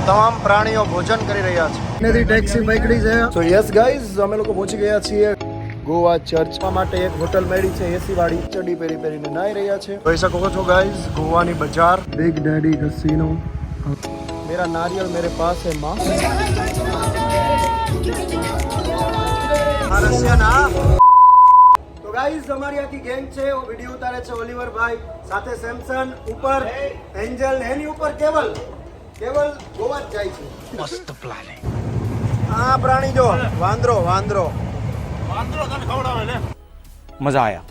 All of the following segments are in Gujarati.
તમામ પ્રાણીઓ ભોજન કરી રહ્યા છે એની ટેક્સી પકડી છે. સો યસ ગાઈઝ, અમે લોકો પહોંચી ગયા છીએ ગોવા ચર્ચ માટે. એક હોટલ મળી છે એસી વાળી, ચડી પહેરી પહેરીને નાઈ રહ્યા છે. જોઈ શકો છો ગાઈઝ ગોવાની બજાર, બિગ ડેડી કસીનો, મેરા નારિयल मेरे पास है माँ. તો ગાઈઝ અમારી આખી ગેંગ છે, વિડીયો ઉતારે છે ઓલિવર ભાઈ, સાથે સેમસન, ઉપર એન્જલ, એની ઉપર કેવલ ગોવા જ જાય છે. મસ્ત પ્લાનિંગ. આ પ્રાણી જો વાંદરો તને ખવડાવે ને, મજા આયા.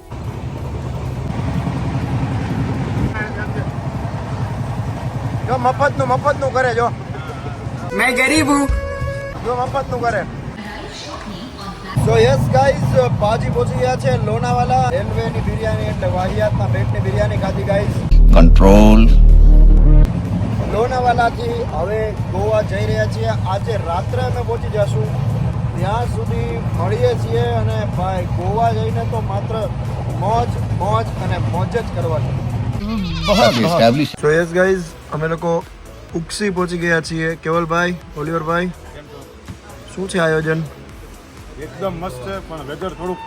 જો મફતનું કરે, જો मैं गरीब हूँ. જો મફતનું કરે. સો યસ ગાઈઝ, પાજી પહોંચી ગયા છે લોનાવાલા. રેલવેની બિરયાની એટલે વાહિયાતના પેટની બિરયાની ખાધી ગાઈઝ. કંટ્રોલ. લોનાવાલાથી હવે ગોવા જઈ રહ્યા છીએ. આજે રાત્રે અમે પહોંચી જશું, ત્યાં સુધી મળીએ છીએ. અને ભાઈ ગોવા જઈને તો માત્ર મોજ અને મોજ જ કરવાની. સો યસ ગાઈઝ, અમે લોકો ઉક્સી પહોંચી ગયા છીએ. કેવલભાઈ, ઓલિવરભાઈ, શું છે આયોજન? એકદમ મસ્ત છે, પણ વેધર થોડુંક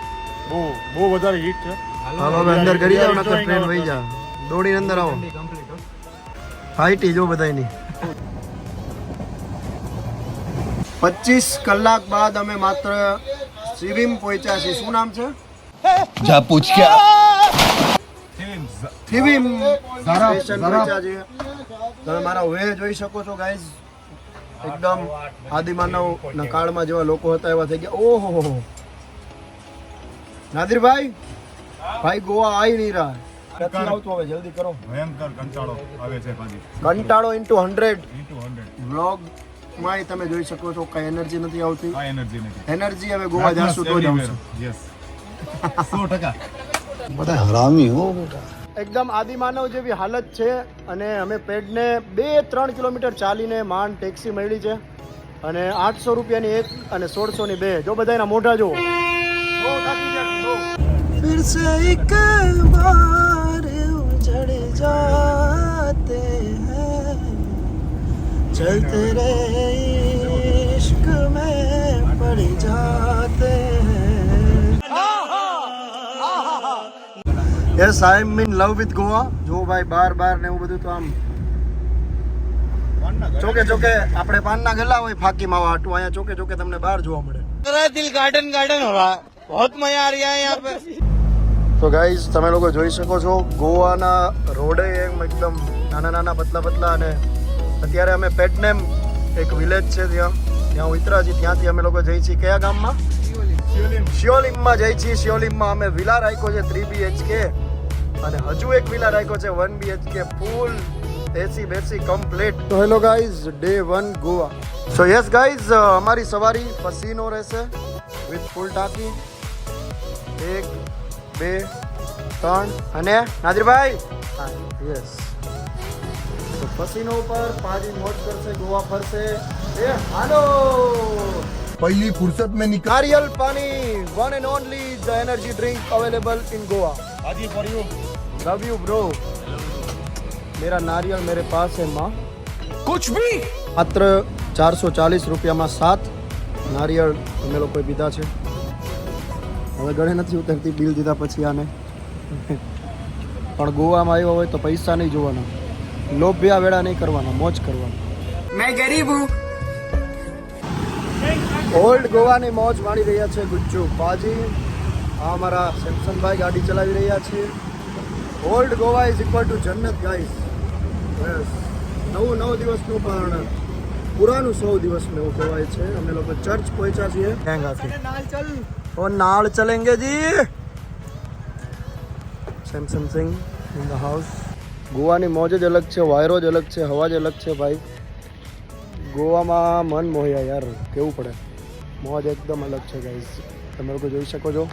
બહુ વધારે હીટ છે. હાલો હવે અંદર કરી જાવ, નકર ટ્રેન વહી જા. દોડીને અંદર આવો. હાઈટી જો બધાયની. 25 કલાક બાદ અમે માત્ર સિવિમ પહોંચ્યા છીએ. શું નામ છે? જા પૂછ ક્યા. સિવિમ સ્ટેશન પહોંચ્યા છીએ. તમે મારા વે જોઈ શકો છો ગાઈઝ, એકદમ આદિમાનવના કાળમાં જેવા લોકો હતા એવા થઈ ગયા. ઓહો નાદિરભાઈ, ભાઈ ગોવા આવી નહીં રહ્યા. નથી આવતું, હવે જલ્દી કરો. ભયંકર કંટાળો આવે છે પાછી. કંટાળો ઇન્ટુ 100. વ્લોગ માં તમે જોઈ શકો છો કઈ એનર્જી નથી આવતી. આ એનર્જી નથી. એનર્જી હવે ગોવા જાશું તો જ આવશે. યસ 100%. બધા હરામી હો બેટા. એકદમ આદિમાનવ જેવી હાલત છે. અને અમે પેડને 2-3 કિલોમીટર ચાલીને માંડ ટેક્સી મળી છે. અને 800 રૂપિયાની એક અને 1600 ની બે. જો બધાના મોઢા જો. फिर से एक बार उजड़ जाते हैं, चलते रहे इश्क में पड़ जाते हैं. Yes, I am in love with Goa. જો ભાઈ બાર ને એવું બધું તો આમ ચોકે આપણે પાનના ગલ્લા હોય ફાકી માવા હાટું, અહીંયા ચોકે તમને બહાર જોવા મળે. दिल गार्डन हो रहा है, बहुत मजा आ रहा है यहाँ पे. તો ગાઈઝ તમે લોકો જોઈ શકો છો ગોવાના રોડે એકદમ નાના પતલા. અને અત્યારે અમે પેટનેમ એક વિલેજ છે ત્યાં ઉતરા છીએ. ત્યાંથી અમે લોકો જઈ છીએ કયા ગામમાં? શિયોલિમમાં જઈ છીએ. શિયોલિમમાં અમે વિલા રાખ્યો છે 3 BHK, અને હજુ એક વિલા રાખ્યો છે 1 BHK ફૂલ એસી બેસી કમ્પ્લીટ. તો હેલો ગાઈઝ, ડે 1 ગોવા. સો યસ ગાઈઝ, અમારી સવારી પસીનો રહેશે વિથ ફૂલ ટાંકી. 1 2 3 અને નાદિરભાઈ યસ. તો પસીનો ઉપર પાજી મોજ કરશે, ગોવા ફરશે. એ હાલો પહેલી ફુરસત में निकाल. नारियल पानी, one and only the energy drink available in Goa. હાજી for you. Love you bro. मेरा नारियल मेरे पास है माँ. कुछ भी માત્ર 440 રૂપિયામાં 7 નારિયેળ અમે લોકોએ પીધા છે. હવે ગળે નથી ઉતરતી બિલ દીધા પછી આને. પણ ગોવામાં આવ્યો હોય તો પૈસા નહીં જોવાના, લોભ્યા વેળા નહીં કરવાના, મોજ કરવાના. मैं गरीब हूँ. ઓલ્ડ ગોવાની મોજ માણી રહ્યા છે ગુજ્જુ પાજી. આ અમારા સેમસનભાઈ ગાડી ચલાવી રહ્યા છે. Old Goa is equal to જન્નત ગાઈઝ. યસ, 9 દિવસનું પણ પુરાનું 100 દિવસનું એવું કહેવાય છે. અમે લોકો ચર્ચ પહોંચ્યા છીએ. ઓ નાળ ચલેંગે જી. Samson Singh in the house. ગોવાની મોજ જ અલગ છે, વાયરો જ અલગ છે, હવા જ અલગ છે ભાઈ. ગોવામાં મન મોહ્યા યાર, કેવું પડે. મોજ એકદમ અલગ છે ગાઈઝ. તમે લોકો જોઈ શકો છો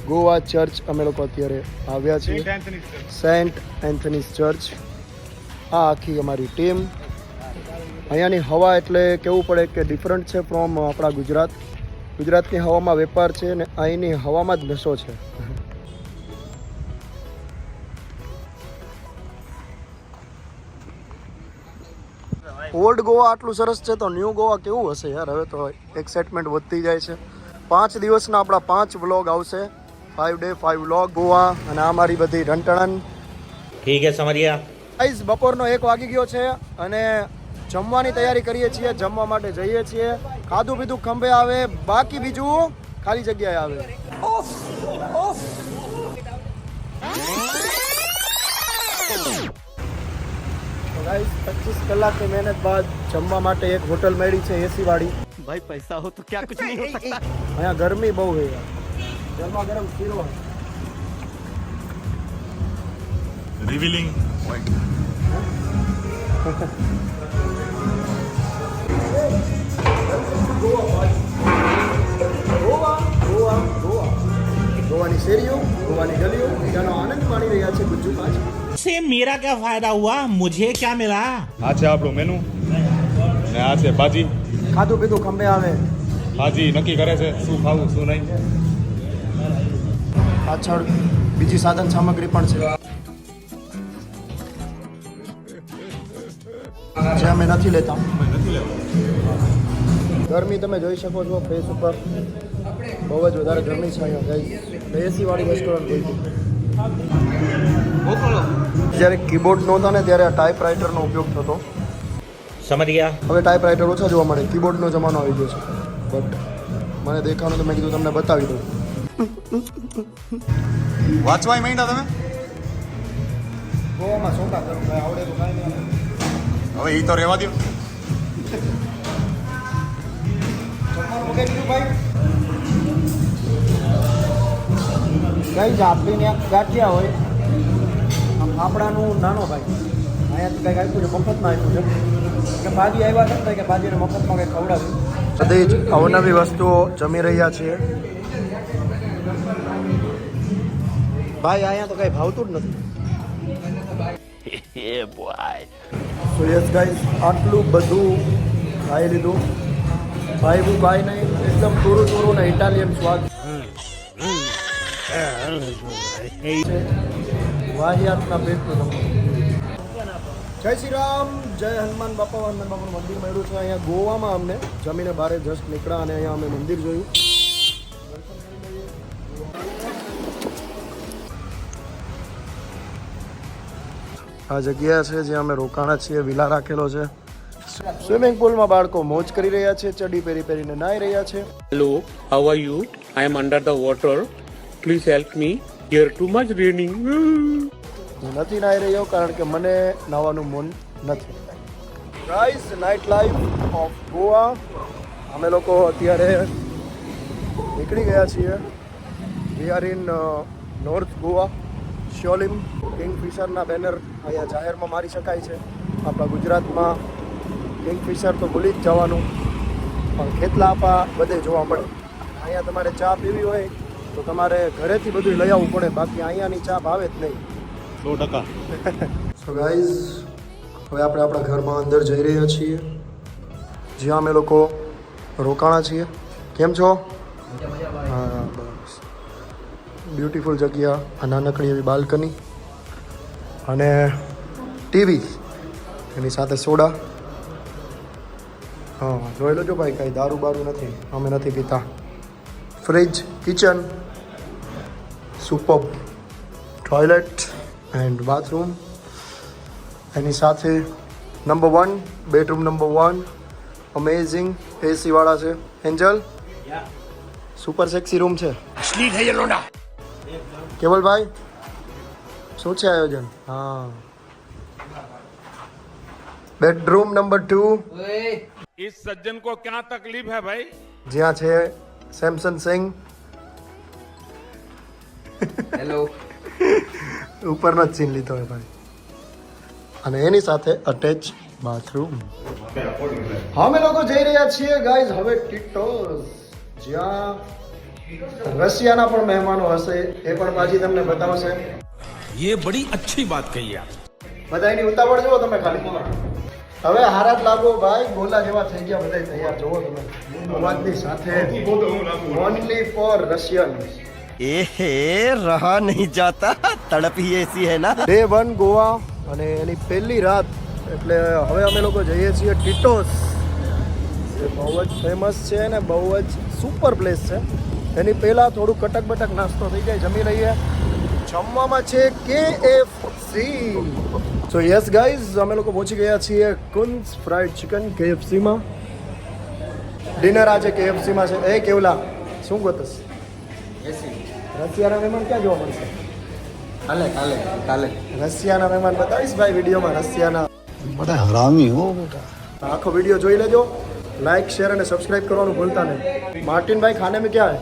ગોવા ચર્ચ અમે લોકો અત્યારે આવ્યા છીએ, સેન્ટ એન્થનીઝ ચર્ચ. આ આખી અમારી ટીમ. અહીંયાની હવા એટલે કેવું પડે કે ડિફરન્ટ છે ફ્રોમ આપણા ગુજરાતની હવામાં વેપાર છે ને અહીંની હવામાં જ નશો છે. ઓલ્ડ ગોવા આટલું સરસ છે તો ન્યૂ ગોવા કેવું હશે યાર. હવે તો એક્સાઇટમેન્ટ વધતી જાય છે. 5 દિવસના આપણા 5 વ્લોગ આવશે. 5 ડે 5 વ્લોગ ગોવા. અને આ મારી બધી રંટણન. ठीक है समझ गया. ગાઈઝ બપોરનો 1 વાગી ગયો છે અને જમવાની તૈયારી કરીએ છીએ. જમવા માટે જઈએ છીએ. ખાધું પીધું ખંભે આવે, બાકી બીજું ખાલી જગ્યાએ આવે. ગાઈઝ 25 કલાકની મહેનત બાદ જમવા માટે એક હોટલ મળી છે એસી વાળી. भाई पैसा हो तो क्या कुछ नहीं हो सकता. અહીંયા ગરમી બહુ છે યાર. ગરમા ગરમ શીરો. રિવીલિંગ ગોવા ગોવા ગોવા ગોવાની શેરીઓ, ગોવાની ગલીઓ, ત્યાંનો આનંદ માણી રહ્યા છે ગુજ્જુ પાંચ. से मेरा क्या फायदा हुआ, मुझे क्या मिला. આ છે આપણું મેનુ ને આ છે ભાજી. ખાધું પીધું ખંભે આવે. ભાજી નક્કી કરે છે શું ખાવું શું નહીં. પાછળ બીજી સાધન સામગ્રી પણ છે જે અમે નથી લેતા. ગરમી તમે જોઈ શકો છો ફેસ ઉપર. બહુ જ વધારે ગરમી છે અહીંયા ગાઈસ. એસી વાળી રેસ્ટોરન્ટ જોઈ હતી. જ્યારે કીબોર્ડ નહોતા ને ત્યારે આ ટાઈપરાઇટરનો ઉપયોગ થતો. समझ गया. હવે ટાઈપરાઇટર ઓછા જોવા મળે. કીબોર્ડનો જમાનો આવી ગયો છે. બટ મને દેખાવાનું તો મેં કીધું તમને બતાવી દઉં. વાંચવાય માંડ્યા તમે? ગોવામાં શોખા કરું ભાઈ, આવડે તો કાંઈ નહીં. હવે એ તો રહેવા દો. જમવાનું મૂકી દીધું ભાઈ. કઈ જ આપણી ત્યાં ગાંઠિયા હોય આમ આપણાનું નાનો ભાઈ. અહીંયા કંઈક આપ્યું છે, મફતમાં આપ્યું છે કે ભાજી આવ્યા છે કે ભાજીને મફતમાં કંઈક ખવડાવ્યું. બધી જ અવનવી વસ્તુઓ જમી રહ્યા છીએ ભાઈ. અહીંયા તો કંઈ ભાવતું જ નથી. સો યસ ગાઈસ, આટલું બધું ખાઈ લીધું. ભાઈ હું કાંઈ નહીં, એકદમ ટૂરું ટૂરું ને ઇટાલિયન સ્વાદ. વાહિયાતના પેટનું તમને. જય શ્રી રામ, જય હનુમાન બાપા. હનુમાન બાપાનું મંદિર મળ્યું છે અહીંયા ગોવામાં. અમને જમીને બહાર જસ્ટ નીકળ્યા અને અહીંયા અમે મંદિર જોયું. આ જગ્યા છે જ્યાં અમે રોકાણા છીએ. વિલા રાખેલો છે. સ્વિમિંગ પુલમાં બાળકો મોજ કરી રહ્યા છે. ચડી પહેરી પહેરીને નાહી રહ્યા છે. Hello, how are you? I am under the water. Please help me. Here too much raining. હું નથી નાહી રહ્યો કારણ કે મને નાહવાનું મન નથી. Guys, night life of Goa. અમે લોકો અત્યારે નીકળી ગયા છીએ. We are in north Goa. Siolim કિંગફિશરના બેનર અહીંયા જાહેરમાં મારી શકાય છે. આપણા ગુજરાતમાં કિંગફિશર તો ભૂલી જ જવાનું, પણ ખેતલા આપા બધે જોવા મળે. અહીંયા તમારે ચા પીવી હોય તો તમારે ઘરેથી બધું લઈ આવવું પડે, બાકી અહીંયાની ચા ભાવે જ નહીં. 100%. સો ગાઈઝ, હવે આપણે આપણા ઘરમાં અંદર જઈ રહ્યા છીએ જ્યાં અમે લોકો રોકાણા છીએ. કેમ છો? હા બસ. બ્યુટીફુલ જગ્યા. આ નાનકડી એવી બાલ્કની અને ટીવી, એની સાથે સોડા. હા જોઈ લેજો ભાઈ, કાંઈ દારૂ બારૂ નથી, અમે નથી પીતા. Fridge, kitchen, super toilet and bathroom. એની સાથે number 1 bedroom, number 1 amazing AC વાળા છે. એન્જલ સુપર સેક્સી રૂમ છે. કેવલભાઈ શું છે આયોજન? હા, બેડરૂમ નંબર 2. इस सज्जन को क्या तकलीफ है भाई? જ્યાં છે સેમસન સિંહ. હેલો. ઉપરનો જ સીન લીધો હોય ભાઈ. અને એની સાથે અટેચ બાથરૂમ. અમે લોકો જઈ રહ્યા છીએ ગાઈઝ હવે ટીટોસ, જ્યાં રશિયાના પણ મહેમાનો હશે. એ પણ પાછી તમને બતાવશે. ये बड़ी अच्छी बात कही आप. બધા એની ઉતાવળ જુઓ તમે ખાલી. હવે હારા જ લાગો ભાઈ, ગોલા જેવા થઈ ગયા બધા તૈયાર. જોવો તમે અવાજની સાથે. Only for Russian. रहा नहीं जाता, तड़प ही ऐसी है ना. ડે 1 ગોવા અને એની પહેલી રાત એટલે હવે અમે લોકો જઈએ છીએ ટીટોસ. એ બહુ જ ફેમસ છે ને બહુ જ સુપર પ્લેસ છે. એની પહેલાં થોડું કટક બટક નાસ્તો થઈ જાય, જમી લઈએ. જમવામાં છે KFC. સો યસ ગાઈઝ, અમે લોકો પહોંચી ગયા છીએ કુન્સ ફ્રાઈડ ચિકન KFCમાં. ડિનર આજે KFCમાં છે. એ કેવલા શું ગોતસ? રશિયાના મહેમાન ક્યાં જોવા મળશે? કાલે રશિયાના મહેમાન બતાવીશ ભાઈ વિડીયોમાં. રશિયાના बड़ा हरामी हो बेटा. आखो वीडियो જોઈ લેજો. लाइक शेयर અને सब्सक्राइब કરવાનું ભૂલતા નહીં. मार्टिन भाई खाने में क्या है?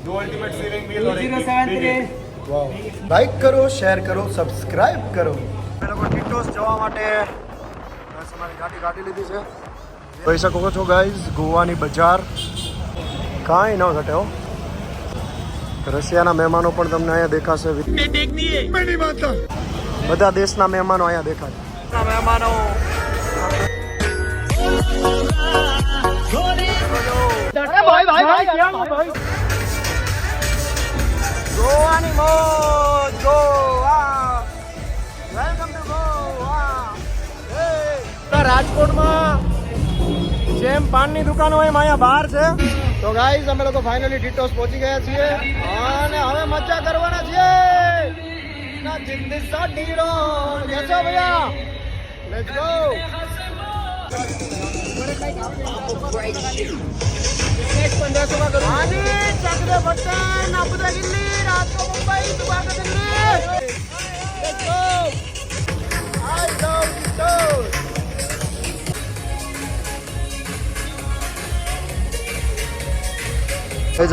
2 अल्टीमेट सीलिंग व्हील और एक વાવ. લાઈક કરો, શેર કરો, સબસ્ક્રાઇબ કરો. અમે લોકો ટીટોસ જવા માટે બસ અમારી ગાડી લીધી છે. જોઈ શકો છો ગાઈઝ, ગોવાની બજાર કાંઈ ન ઘટે હો. રશિયાના મહેમાનો પણ તમને અહીંયા દેખાશે. બધા દેશના મહેમાનો અહીંયા દેખાય. મહેમાનો ગોવાની મોજ, ગોવા. Welcome to Goa. રાજકોટમાં જેમ પાનની દુકાન હોય એમ અહીંયા બહાર છે. તો ગાઈઝ અમે લોકો ફાઇનલી ટીટોસ પહોંચી ગયા છીએ અને હવે મજા કરવાના છીએ. ના જિંદગી સાડી રો કેસો ભૈયા, લેટ્સ ગો.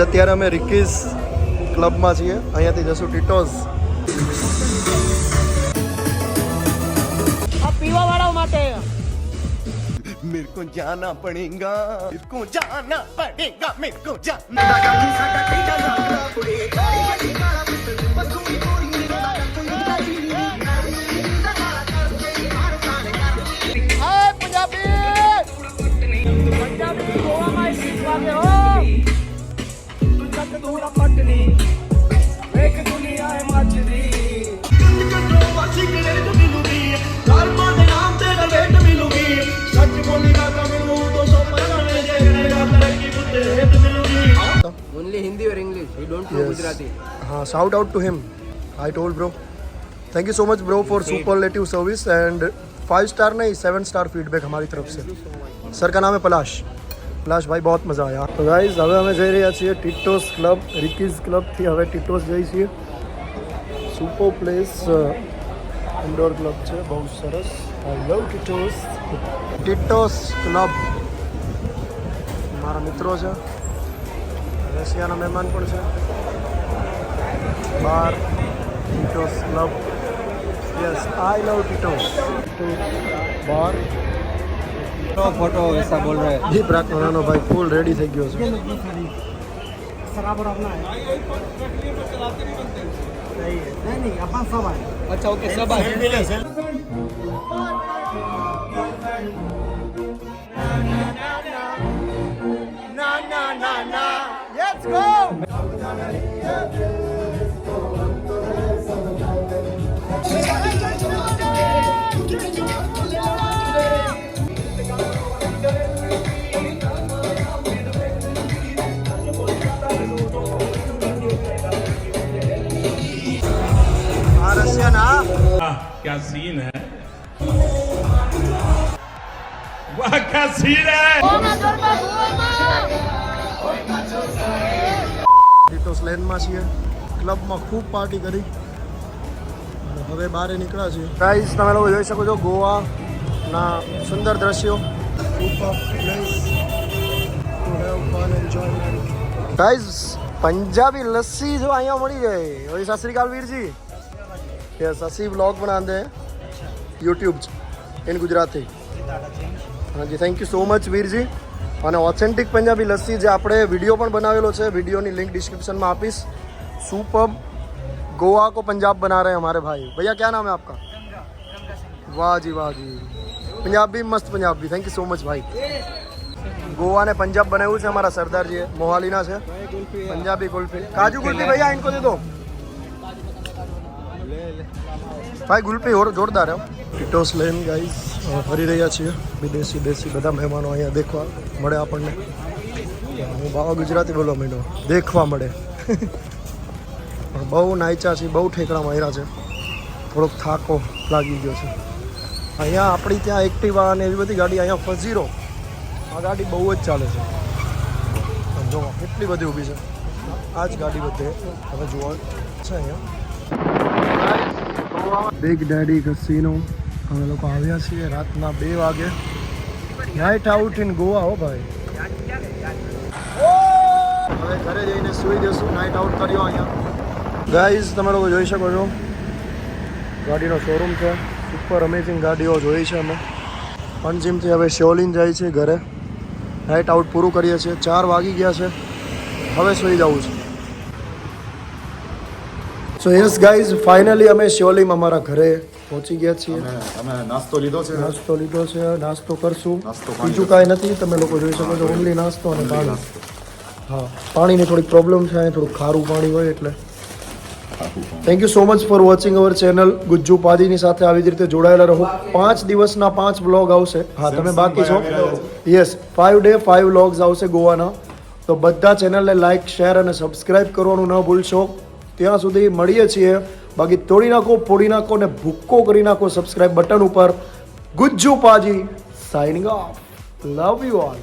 અત્યારે અમે રિકીઝ ક્લબમાં છીએ. અહીંયાથી જશું ટીટોસ. આ પીવા વાળા માટે मेरे को जाना पड़ेगा, मेरे को जाना पड़ेगा, मेरे को जाना. Only Hindi or English. You don't know Gujarati. हाँ, shout out to him. I told bro. Thank you so much bro for superlative service and 5 star नहीं 7 स्टार फीडबैक हमारी तरफ से. सर का नाम है पलाश. पलाश भाई बहुत मजा आया. तो गाइस હવે અમે જઈ રહ્યા છીએ ટીટોસ ક્લબ. રિકીઝ ક્લબથી હવે ટીટોસ જઈ છીએ. સુપર પ્લેસ ઇન્ડોર ક્લબ છે, બહુ સરસ. આઈ લવ ટીટોસ. ટીટોસ ક્લબ મારા મિત્રો છે. રશિયાના મહેમાન પણ છે. Bar Tito's club. Yes I love Tito's. Bar photo ऐसा बोल रहे हैं. દીપ રાખવાનો નાનો ભાઈ ફૂલ રેડી થઈ ગયો છે. अच्छा ओके सब Let's go. क्या सीन है, वाह क्या सीन है. ટીટોસ લેનમાં છીએ. ક્લબમાં ખૂબ પાર્ટી કરી અને હવે બહાર નીકળ્યા છીએ. ગાઈઝ તમે લોકો જોઈ શકો છો ગોવાના સુંદર દ્રશ્યો. ગાઈઝ પંજાબી લસ્સી જો અહીંયા મળી જાય. હવે સત શ્રી અકાલ વીરજી. યસ ਅਸੀਂ વ્લોગ બનાਉਂਦੇ YouTube ઇન ગુજરાતી. હાજી thank you so much Virji. અને ઓથેન્ટિક પંજાબી લસ્સી જે આપણે વિડીયો પણ બનાવેલો છે, વિડીયોની લિંક ડિસ્ક્रिप्शन में આપીશ. सुपर्ब गोवा को पंजाब बना रहे हैं हमारे भाई. भैया क्या नाम है आपका? वाह जी वाह जी. पंजाबी मस्त Punjabi. Thank you so much भाई. गोवा ने पंजाब बनाવ્યું છે हमारा सरदार जी मोहालीना છે. पंजाबी कुल्फी, काजू कुल्फी भैया इनको दे दो भाई. कुल्फी और जोरदार है. टीटोस लेन गाइस. ફરી રહ્યા છીએ વિદેશી દેશી બધા મહેમાનો અહીંયા દેખવા મળે આપણને. હું બાવા ગુજરાતી બોલવા માંડ્યો, દેખવા મળે. પણ બહુ નાચા છે, બહુ ઠેકડા માર્યા છે, થોડોક થાકો લાગી ગયો છે. અહીંયા આપણી ત્યાં એક્ટિવા અને એવી બધી ગાડી, અહીંયા ફઝીરો આ ગાડી બહુ જ ચાલે છે. જો કેટલી બધી ઊભી છે, આ જ ગાડી બધે તમે જોવા છે અહીંયા. બિગ ડેડી કસીનો અમે લોકો આવ્યા છીએ રાતના 2 વાગે. નાઇટ આઉટ ઇન ગોવા હો ભાઈ. હવે ઘરે જઈને સૂઈ જશું, નાઇટ આઉટ કર્યો અહીંયા. ગાઈઝ તમે લોકો જોઈ શકો છો ગાડીનો શોરૂમ છે, સુપર અમેઝિંગ ગાડીઓ જોઈ છે અમે. પણજીમથી હવે શિવલિન જાય છે ઘરે. નાઇટ આઉટ પૂરું કરીએ છીએ, 4 વાગી ગયા છે, હવે સૂઈ જવું છે. સો યસ ગાઈઝ, ફાઇનલી અમે શિવલિમ અમારા ઘરે પહોંચી ગયા છીએ. અમે નાસ્તો લીધો છે. નાસ્તો કરશું, બીજું કાંઈ નથી. તમે લોકો જોઈ શકો છો ઓનલી નાસ્તો અને પાણી. હા, પાણીની થોડીક પ્રોબ્લેમ છે, અહીં થોડું ખારું પાણી હોય એટલે. Thank you so much for watching our channel. Gujju પાદીની સાથે આવી જ રીતે જોડાયેલા રહો. 5 દિવસના 5 વ્લોગ આવશે. હા, તમે બાકી છો? યસ, 5 ડે 5 વ્લોગ્સ આવશે ગોવાના. તો બધા ચેનલને લાઇક, શેર અને સબસ્ક્રાઇબ કરવાનું ન ભૂલશો. ત્યાં સુધી મળીએ છીએ. બાકી તોડી નાખો, ફોડી નાખો ને ભૂક્કો કરી નાખો સબસ્ક્રાઇબ બટન ઉપર. Gujju Paaji signing off. Love you all.